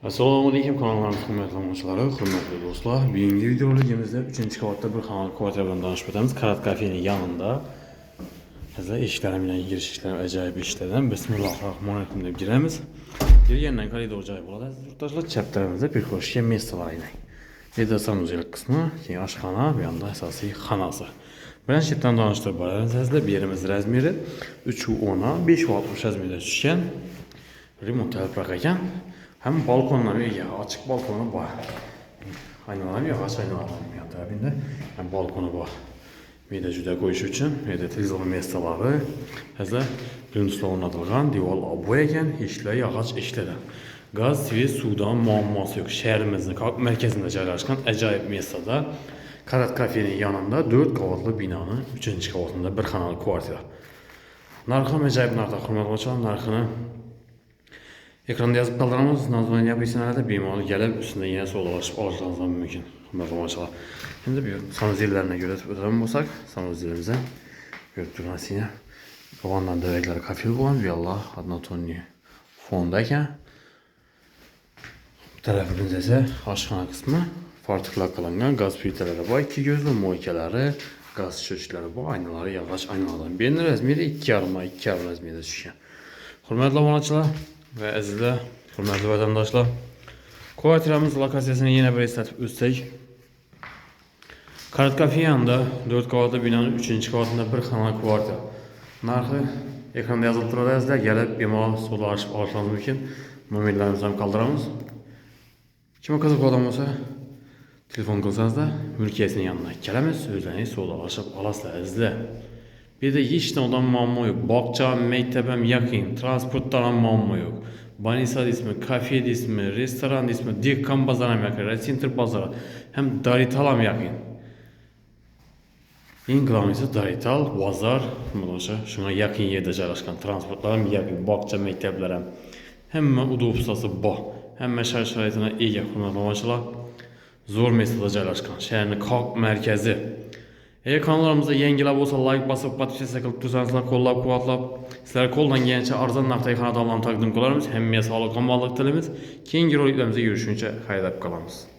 Assalomu alaykum kanallarimiz hurmatli hurmatli do'stlar. Bugungi videoligimizda 3-qavatda bir xonali kvartira bilan tanishib o'tamiz. Karat kafening yanında. Sizlar eshiklari bilan girish ishlari ajoyib ishlardan. Bismillahirrohmanirrohim deb giramiz. Girgandan koridor joy bo'ladi. Yurtdoshlar chap tarafimizda bir ko'rishga mesto var aynan. Vida sanuzel qismi, keyin oshxona, bu yoqda asosiy xonasi. Birinchi chetdan tanishtirib boramiz. Sizlar bu yerimiz razmeri 3.10 5.60 razmerda tushgan. Remont yaprak ekan. Hem balkonlar ega, açık balkonu var. Aynalar yok, aç aynalar var tarafında. Hem balkonu var. Bir de juda koyuş için, bir de televizyon mesaları. Hazır gündüzle ornatılgan dival abu ekan, işler yağaç işledi. Gaz, ve sudan muamması yok. Şehrimizin kalk merkezinde joylashgan acayip mesada. Karat kafenin yanında 4 qavatlı binanın 3. qavatında bir xonali kvartira. Narxı acayip narxda hurmatli narxını ekranda yazıp kaldırmamız, nazvan yapıysanlarda bemalol gelip üstünde yine soğulaşıp alışmanız mümkün. Maşallah. Şimdi bir sanuzillerine göre ödeme olsak, sanuzillerimize görüp durmaz yine. Babandan dövekleri kafil bulan bir Allah adına tonlu fondayken. Tarafımızda ise aşkhana kısmı farklı kılıngan gaz pliteleri var. 2 gözlü moykeleri, gaz çöçleri var. Aynaları yavaş aynalardan. Birinin razmeri 2,5 razmerdə düşkən. Hürmetli abonatçılar ve əzizlər, hürmetli vatandaşlar. Kvartiramız lokasiyasını yine bir esnatib ötsək. Karat kafe yanında 4 qavatlı binanın 3. qavatında bir xonali kvartira. Narxı ekranda yazılıb turadi əzizlər. Gəlib bemalol soda açıb alışmanız mümkün. Nömrələrimizi ham qaldıramız. Kime kızık olan olsa telefon kılsanız da mülkiyetinin yanına gelemiz. Sözlerini soda açıb alasızlar əzizlər. Bir de hiç de odan muamma yok. Bakçam, mektebem yakın. Transporttan muamma yok. Banisad ismi, kafe ismi, restoran ismi, dikkan bazaram yakın, recenter bazara. Hem Daritalam yakın. En kılamıysa Darital, bazar. Şuna yakın yerde joylashgan. Transportlarım yakın. Bakça, mekteplerim. Hemen udobstası bu. Hemen şartına iyi hurmatli zor mesafada joylashgan. Şehrin kalk merkezi. Eğer kanallarımızda yengilab olsa like basıp podpis qilib tursanızlar, qo'llab quvvatlab, sizlar qo'ldan kelgancha arzon narxdagi xonadonlarni taqdim qilamiz. Hammaga sog'lik, omonlik tilaymiz. Keyingi roliklarimizda görüşünce xayrlab qolamiz.